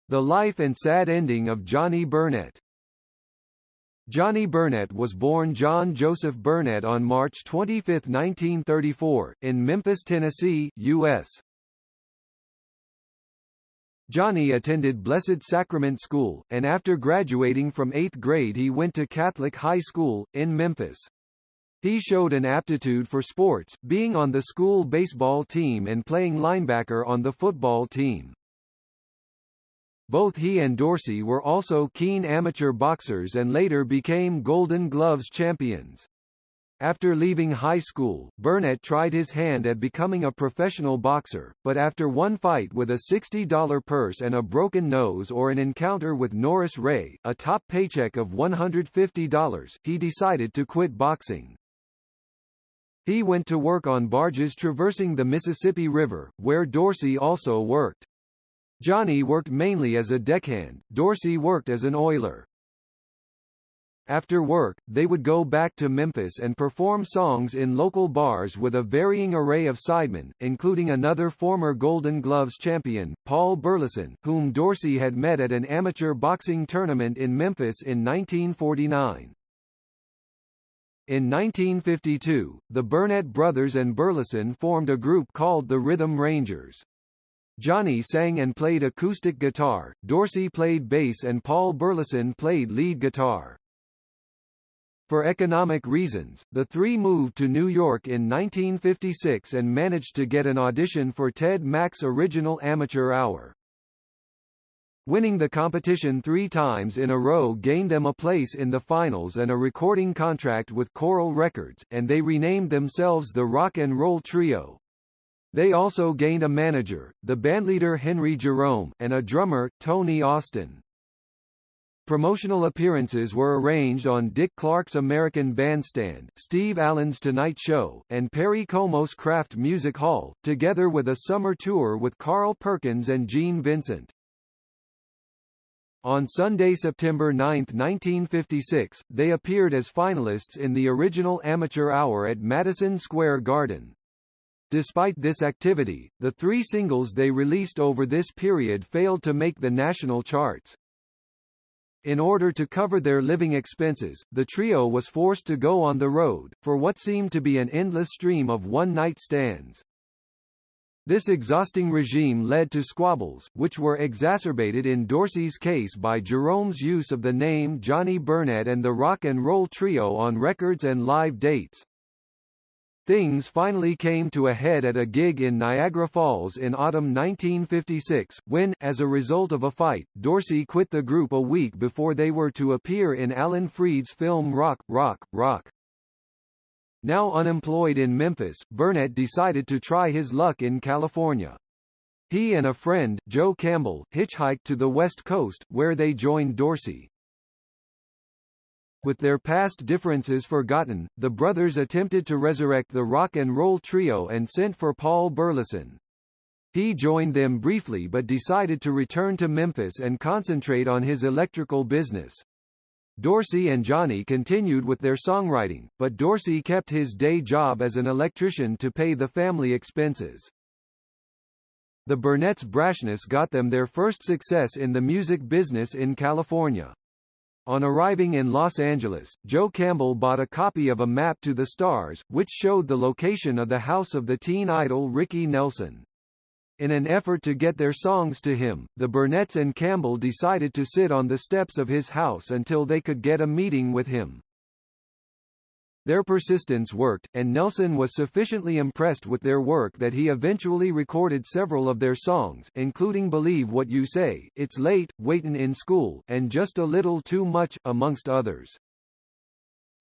The life and sad ending of Johnny Burnette. Johnny Burnette was born John Joseph Burnette on March 25, 1934, in Memphis, Tennessee, U.S. Johnny attended Blessed Sacrament School, and after graduating from 8th grade he went to Catholic High School, in Memphis. He showed an aptitude for sports, being on the school baseball team and playing linebacker on the football team. Both he and Dorsey were also keen amateur boxers and later became Golden Gloves champions. After leaving high school, Burnette tried his hand at becoming a professional boxer, but after one fight with a $60 purse and a broken nose or an encounter with Norris Ray, a top paycheck of $150, he decided to quit boxing. He went to work on barges traversing the Mississippi River, where Dorsey also worked. Johnny worked mainly as a deckhand, Dorsey worked as an oiler. After work, they would go back to Memphis and perform songs in local bars with a varying array of sidemen, including another former Golden Gloves champion, Paul Burleson, whom Dorsey had met at an amateur boxing tournament in Memphis in 1949. In 1952, the Burnette brothers and Burleson formed a group called the Rhythm Rangers. Johnny sang and played acoustic guitar, Dorsey played bass and Paul Burleson played lead guitar. For economic reasons, the three moved to New York in 1956 and managed to get an audition for Ted Mack's original Amateur Hour. Winning the competition 3 times in a row gained them a place in the finals and a recording contract with Coral Records, and they renamed themselves the Rock and Roll Trio. They also gained a manager, the bandleader Henry Jerome, and a drummer, Tony Austin. Promotional appearances were arranged on Dick Clark's American Bandstand, Steve Allen's Tonight Show, and Perry Como's Kraft Music Hall, together with a summer tour with Carl Perkins and Gene Vincent. On Sunday, September 9, 1956, they appeared as finalists in the original Amateur Hour at Madison Square Garden. Despite this activity, the 3 singles they released over this period failed to make the national charts. In order to cover their living expenses, the trio was forced to go on the road, for what seemed to be an endless stream of one-night stands. This exhausting regime led to squabbles, which were exacerbated in Dorsey's case by Jerome's use of the name Johnny Burnette and the Rock and Roll Trio on records and live dates. Things finally came to a head at a gig in Niagara Falls in autumn 1956, when, as a result of a fight, Dorsey quit the group a week before they were to appear in Alan Freed's film Rock, Rock, Rock. Now unemployed in Memphis, Burnette decided to try his luck in California. He and a friend, Joe Campbell, hitchhiked to the West Coast, where they joined Dorsey. With their past differences forgotten, the brothers attempted to resurrect the Rock and Roll Trio and sent for Paul Burleson. He joined them briefly but decided to return to Memphis and concentrate on his electrical business. Dorsey and Johnny continued with their songwriting, but Dorsey kept his day job as an electrician to pay the family expenses. The Burnett's brashness got them their first success in the music business in California. On arriving in Los Angeles, Joe Campbell bought a copy of A Map to the Stars, which showed the location of the house of the teen idol Ricky Nelson. In an effort to get their songs to him, the Burnettes and Campbell decided to sit on the steps of his house until they could get a meeting with him. Their persistence worked, and Nelson was sufficiently impressed with their work that he eventually recorded several of their songs, including Believe What You Say, It's Late, Waitin' in School, and Just a Little Too Much, amongst others.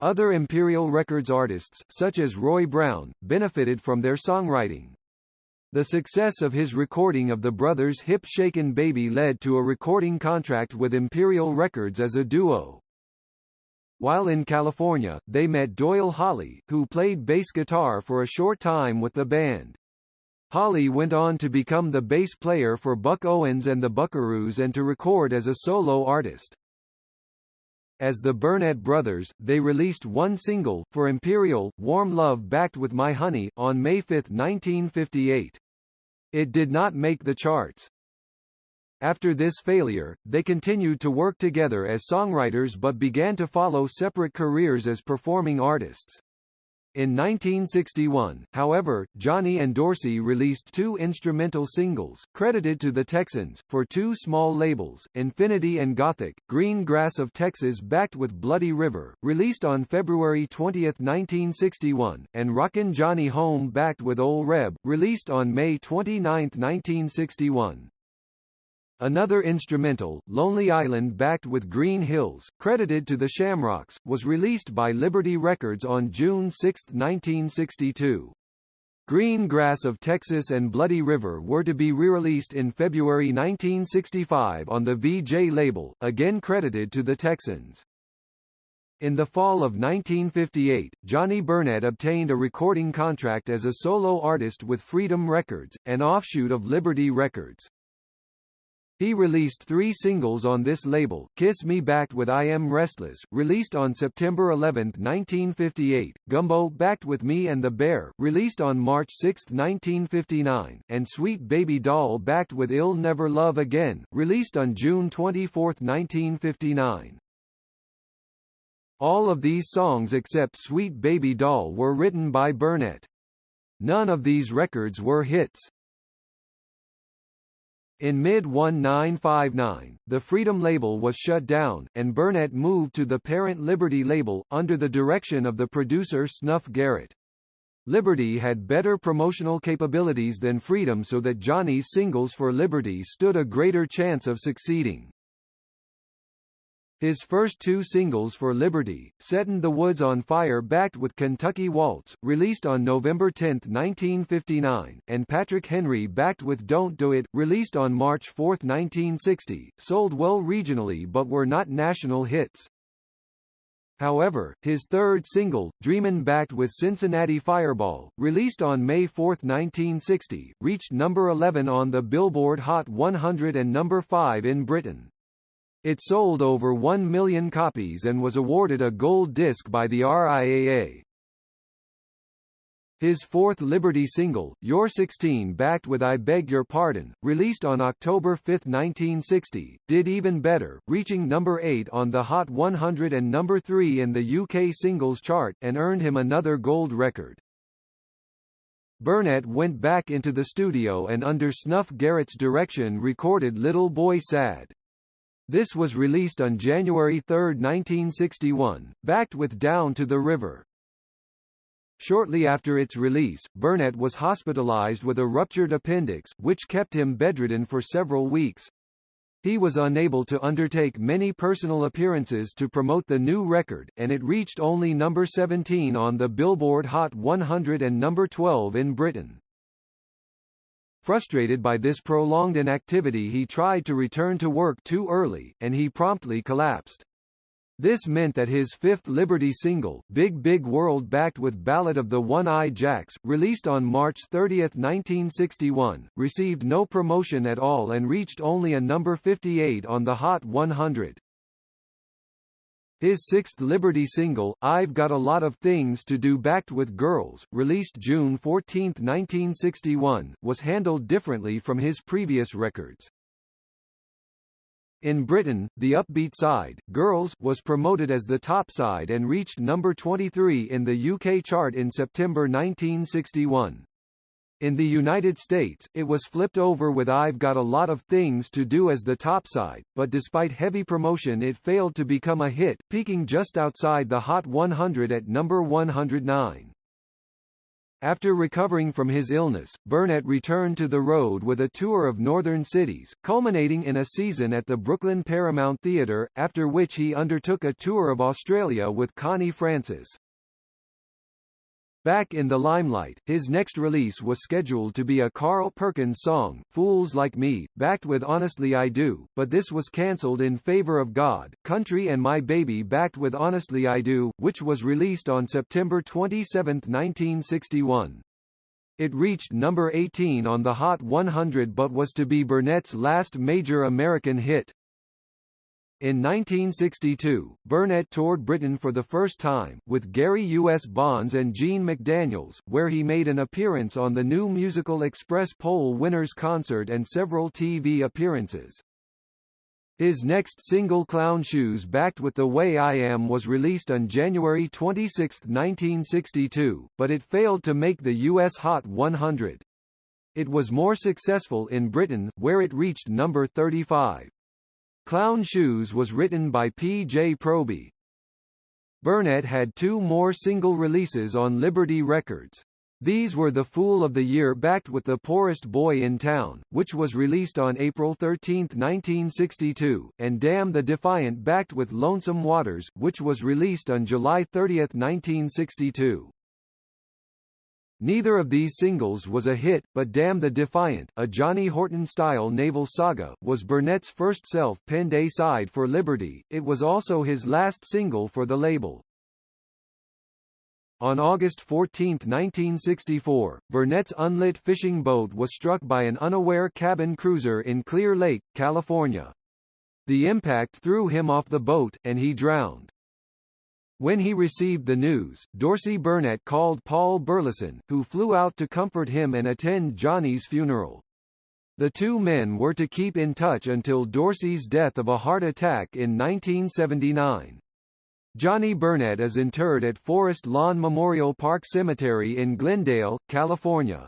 Other Imperial Records artists, such as Roy Brown, benefited from their songwriting. The success of his recording of the brothers' Hip Shakin' Baby led to a recording contract with Imperial Records as a duo. While in California, they met Doyle Holly, who played bass guitar for a short time with the band. Holly went on to become the bass player for Buck Owens and the Buckaroos and to record as a solo artist. As the Burnette brothers, they released one single, for Imperial, Warm Love Backed with My Honey, on May 5, 1958. It did not make the charts. After this failure, they continued to work together as songwriters but began to follow separate careers as performing artists. In 1961, however, Johnny and Dorsey released 2 instrumental singles, credited to the Texans, for 2 small labels, Infinity and Gothic, Green Grass of Texas backed with Bloody River, released on February 20, 1961, and Rockin' Johnny Home backed with Ol' Reb, released on May 29, 1961. Another instrumental, Lonely Island backed with Green Hills, credited to the Shamrocks, was released by Liberty Records on June 6, 1962. Green Grass of Texas and Bloody River were to be re-released in February 1965 on the VJ label, again credited to the Texans. In the fall of 1958, Johnny Burnette obtained a recording contract as a solo artist with Freedom Records, an offshoot of Liberty Records. He released 3 singles on this label, Kiss Me backed with I Am Restless, released on September 11, 1958, Gumbo backed with Me and the Bear, released on March 6, 1959, and Sweet Baby Doll backed with I'll Never Love Again, released on June 24, 1959. All of these songs except Sweet Baby Doll were written by Burnette. None of these records were hits. In mid-1959, the Freedom label was shut down, and Burnette moved to the parent Liberty label, under the direction of the producer Snuff Garrett. Liberty had better promotional capabilities than Freedom, so that Johnny's singles for Liberty stood a greater chance of succeeding. His first 2 singles for Liberty, Settin' the Woods on Fire backed with Kentucky Waltz, released on November 10, 1959, and Patrick Henry backed with Don't Do It, released on March 4, 1960, sold well regionally but were not national hits. However, his third single, Dreamin' backed with Cincinnati Fireball, released on May 4, 1960, reached number 11 on the Billboard Hot 100 and number 5 in Britain. It sold over 1 million copies and was awarded a gold disc by the RIAA. His fourth Liberty single, You're 16 backed with I Beg Your Pardon, released on October 5, 1960, did even better, reaching number 8 on the Hot 100 and number 3 in the UK singles chart, and earned him another gold record. Burnette went back into the studio and under Snuff Garrett's direction recorded Little Boy Sad. This was released on January 3, 1961, backed with Down to the River. Shortly after its release, Burnette was hospitalized with a ruptured appendix, which kept him bedridden for several weeks. He was unable to undertake many personal appearances to promote the new record, and it reached only number 17 on the Billboard Hot 100 and number 12 in Britain. Frustrated by this prolonged inactivity, he tried to return to work too early, and he promptly collapsed. This meant that his fifth Liberty single, Big Big World backed with Ballad of the One-Eyed Jacks, released on March 30, 1961, received no promotion at all and reached only a number 58 on the Hot 100. His sixth Liberty single, I've Got a Lot of Things to Do backed with Girls, released June 14, 1961, was handled differently from his previous records. In Britain, the upbeat side, Girls, was promoted as the top side and reached number 23 in the UK chart in September 1961. In the United States, it was flipped over with I've Got a Lot of Things to Do as the top side, but despite heavy promotion it failed to become a hit, peaking just outside the Hot 100 at number 109. After recovering from his illness, Burnette returned to the road with a tour of northern cities, culminating in a season at the Brooklyn Paramount Theatre, after which he undertook a tour of Australia with Connie Francis. Back in the limelight, his next release was scheduled to be a Carl Perkins song, Fools Like Me, backed with Honestly I Do, but this was cancelled in favor of God, Country and My Baby backed with Honestly I Do, which was released on September 27, 1961. It reached number 18 on the Hot 100 but was to be Burnette's last major American hit. In 1962, Burnette toured Britain for the first time, with Gary U.S. Bonds and Gene McDaniels, where he made an appearance on the New Musical Express Poll Winners Concert and several TV appearances. His next single, Clown Shoes Backed with the Way I Am, was released on January 26, 1962, but it failed to make the U.S. Hot 100. It was more successful in Britain, where it reached number 35. Clown Shoes was written by P.J. Proby. Burnette had two more single releases on Liberty Records. These were The Fool of the Year Backed with the Poorest Boy in Town, which was released on April 13, 1962, and Damn the Defiant Backed with Lonesome Waters, which was released on July 30, 1962. Neither of these singles was a hit, but Damn the Defiant, a Johnny Horton-style naval saga, was Burnette's first self-penned A-side for Liberty. It was also his last single for the label. On August 14, 1964, Burnette's unlit fishing boat was struck by an unaware cabin cruiser in Clear Lake, California. The impact threw him off the boat, and he drowned. When he received the news, Dorsey Burnette called Paul Burleson, who flew out to comfort him and attend Johnny's funeral. The two men were to keep in touch until Dorsey's death of a heart attack in 1979. Johnny Burnette is interred at Forest Lawn Memorial Park Cemetery in Glendale, California.